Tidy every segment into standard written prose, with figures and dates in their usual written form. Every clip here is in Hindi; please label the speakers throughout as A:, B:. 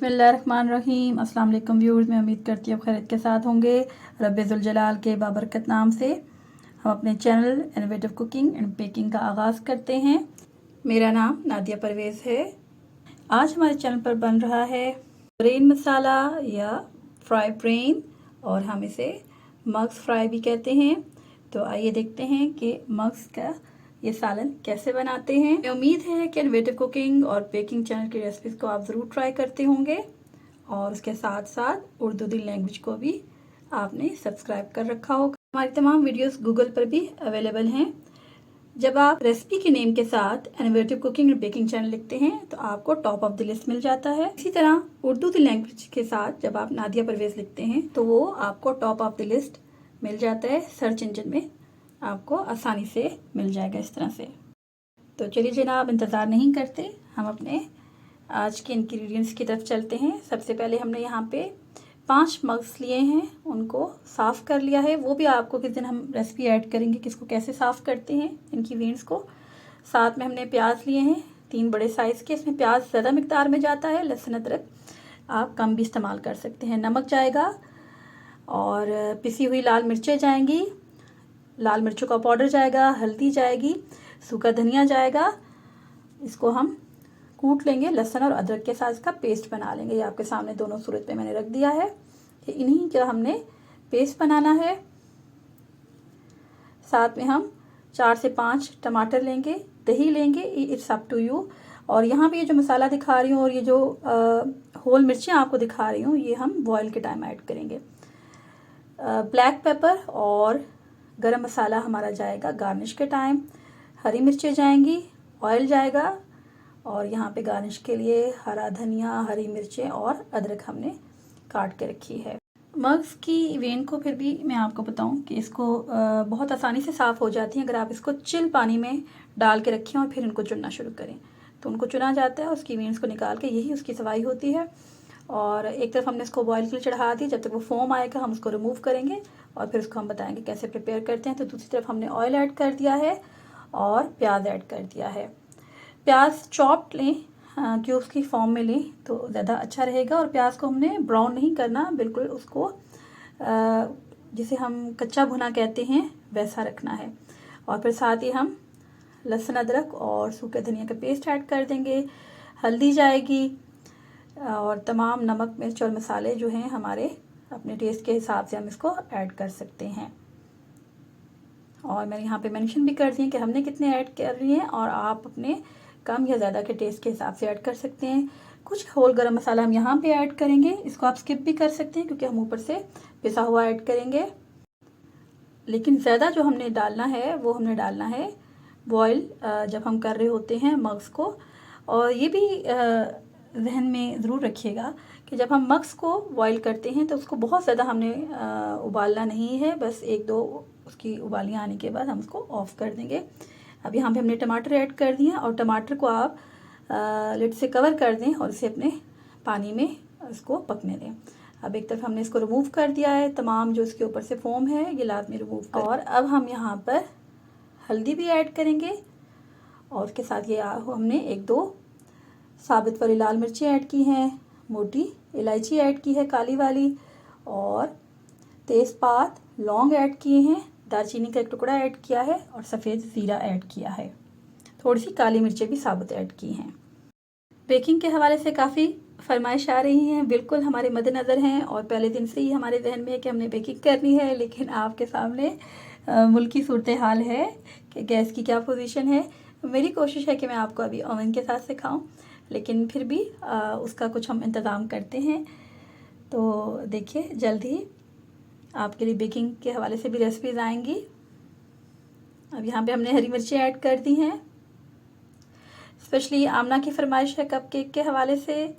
A: बिस्मिल्लाहिर्रहमानिर्रहीम। अस्सलाम वालेकुम व्यूअर्स, मैं उम्मीद करती हूँ खैरियत के साथ होंगे। रब्बे ज़ुल जलाल के बाबरकत नाम से हम अपने channel innovative cooking and baking का आगाज़ करते हैं। मेरा नाम नादिया परवेज़ है। आज हमारे चैनल पर बन रहा है ब्रेन मसाला या फ्राई ब्रेन, और हम इसे मग्स फ्राई भी कहते हैं। तो आइए देखते हैं कि मग्स का ये सालन कैसे बनाते हैं। मैं उम्मीद है कि इनोवेटिव कुकिंग और बेकिंग चैनल की रेसिपीज़ को आप ज़रूर ट्राई करते होंगे, और उसके साथ साथ उर्दू दी लैंग्वेज को भी आपने सब्सक्राइब कर रखा होगा। हमारी तमाम वीडियोस गूगल पर भी अवेलेबल हैं। जब आप रेसिपी के नेम के साथ इनोवेटिव कुकिंग और बेकिंग चैनल लिखते हैं तो आपको टॉप ऑफ द लिस्ट मिल जाता है। इसी तरह उर्दू दी लैंग्वेज के साथ जब आप नादिया परवेज़ लिखते हैं तो वो आपको टॉप ऑफ द लिस्ट मिल जाता है। सर्च इंजन में आपको आसानी से मिल जाएगा इस तरह से। तो चलिए जनाब, इंतज़ार नहीं करते, हम अपने आज के इंग्रेडिएंट्स की तरफ चलते हैं। सबसे पहले हमने यहाँ पे 5 मग्स लिए हैं, उनको साफ़ कर लिया है। वो भी आपको किस दिन हम रेसिपी ऐड करेंगे कि इसको कैसे साफ़ करते हैं, इनकी वेन्स को। साथ में हमने प्याज लिए हैं 3 बड़े साइज़ के। इसमें प्याज ज़्यादा मिकदार में जाता है, लहसुन अदरक आप कम भी इस्तेमाल कर सकते हैं। नमक जाएगा और पिसी हुई लाल मिर्चें जाएंगी, लाल मिर्चों का पाउडर जाएगा, हल्दी जाएगी, सूखा धनिया जाएगा। इसको हम कूट लेंगे, लहसुन और अदरक के साथ इसका पेस्ट बना लेंगे। ये आपके सामने दोनों सूरत पे मैंने रख दिया है कि इन्हीं का हमने पेस्ट बनाना है। साथ में हम 4 से 5 टमाटर लेंगे, दही लेंगे, इट्स अप टू यू। और यहाँ पे ये जो मसाला दिखा रही हूँ और ये जो होल मिर्चें आपको दिखा रही हूँ, ये हम बॉयल के टाइम ऐड करेंगे। ब्लैक पेपर और गरम मसाला हमारा जाएगा गार्निश के टाइम। हरी मिर्चें जाएंगी, ऑयल जाएगा, और यहाँ पे गार्निश के लिए हरा धनिया, हरी मिर्चें और अदरक हमने काट के रखी है। मग्स की वेन को फिर भी मैं आपको बताऊं कि इसको बहुत आसानी से साफ़ हो जाती है अगर आप इसको चिल पानी में डाल के रखें और फिर इनको चुनना शुरू करें तो उनको चुना जाता है। उसकी वेन्स को निकाल के यही उसकी सफाई होती है। और एक तरफ हमने इसको बॉयल के लिए चढ़ा दी, जब तक वो फोम आएगा हम उसको रिमूव करेंगे और फिर उसको हम बताएंगे कैसे प्रिपेयर करते हैं। तो दूसरी तरफ हमने ऑयल ऐड कर दिया है और प्याज ऐड कर दिया है। प्याज चॉप्ड लें, क्यूब्स की फॉर्म में लें तो ज़्यादा अच्छा रहेगा। और प्याज को हमने ब्राउन नहीं करना, बिल्कुल उसको जिसे हम कच्चा भुना कहते हैं वैसा रखना है। और फिर साथ ही हम लहसुन अदरक और सूखे धनिया का पेस्ट ऐड कर देंगे। हल्दी जाएगी और तमाम नमक मिर्च और मसाले जो हैं हमारे अपने टेस्ट के हिसाब से हम इसको ऐड कर सकते हैं। और मैंने यहाँ पे मेंशन भी कर दिए कि हमने कितने ऐड कर लिए हैं, और आप अपने कम या ज़्यादा के टेस्ट के हिसाब से ऐड कर सकते हैं। कुछ होल गरम मसाला हम यहाँ पे ऐड करेंगे, इसको आप स्किप भी कर सकते हैं क्योंकि हम ऊपर से पिसा हुआ ऐड करेंगे। लेकिन ज़्यादा जो हमने डालना है वो हमने डालना है बॉयल जब हम कर रहे होते हैं मग्स को। और ये भी जहन में ज़रूर रखिएगा कि जब हम मग्स को बॉयल करते हैं तो उसको बहुत ज़्यादा हमने उबालना नहीं है, बस 1-2 उसकी उबालियाँ आने के बाद हम उसको ऑफ़ कर देंगे। अब यहाँ पे हमने टमाटर ऐड कर दिए और टमाटर को आप लिड से कवर कर दें और इसे अपने पानी में इसको पकने दें। अब एक तरफ हमने इसको रिमूव कर दिया है, तमाम जो इसके ऊपर से फोम है ये लाजमी रिमूव कर। और अब हम यहाँ पर हल्दी भी ऐड करेंगे और उसके साथ ये हमने 1-2 साबित वाली लाल मिर्चें ऐड की हैं, मोटी इलायची ऐड की है काली वाली, और तेज़पात लौंग ऐड किए हैं, दालचीनी का एक टुकड़ा ऐड किया है और सफ़ेद ज़ीरा ऐड किया है। थोड़ी सी काली मिर्चें भी साबुत ऐड की हैं। बेकिंग के हवाले से काफ़ी फरमाइश आ रही हैं, बिल्कुल हमारे मद्देनज़र हैं और पहले दिन से ही हमारे जहन में है कि हमने बेकिंग करनी है। लेकिन आपके सामने मुल्की सूरत हाल है कि गैस की क्या पोजीशन है। मेरी कोशिश है कि मैं आपको अभी ओवन के साथ सिखाऊं, लेकिन फिर भी उसका कुछ हम इंतज़ाम करते हैं। तो देखिए जल्द ही आपके लिए बेकिंग के हवाले से भी रेसिपीज़ आएंगी। अब यहाँ पे हमने हरी मिर्चें ऐड कर दी हैं। स्पेशली आमना की फरमाइश है कप केक के हवाले से,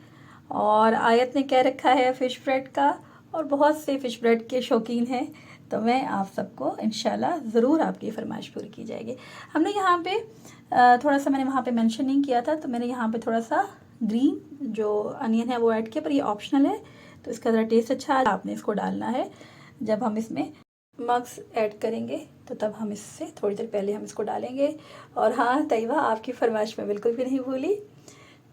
A: और आयत ने कह रखा है फ़िश ब्रेड का, और बहुत से फ़िश ब्रेड के शौकीन हैं। तो मैं आप सबको इंशाल्लाह ज़रूर आपकी फरमाइश पूरी की जाएगी। हमने यहाँ पे थोड़ा सा, मैंने वहाँ पे मेंशन नहीं किया था, तो मैंने यहाँ पे थोड़ा सा ग्रीन जो अनियन है वो ऐड किया, पर ये ऑप्शनल है। तो इसका ज़रा टेस्ट अच्छा है, आपने इसको डालना है जब हम इसमें मग्स ऐड करेंगे, तो तब हम इससे थोड़ी देर पहले हम इसको डालेंगे। और हाँ तैयबा, आपकी फरमाइश में बिल्कुल भी नहीं भूली,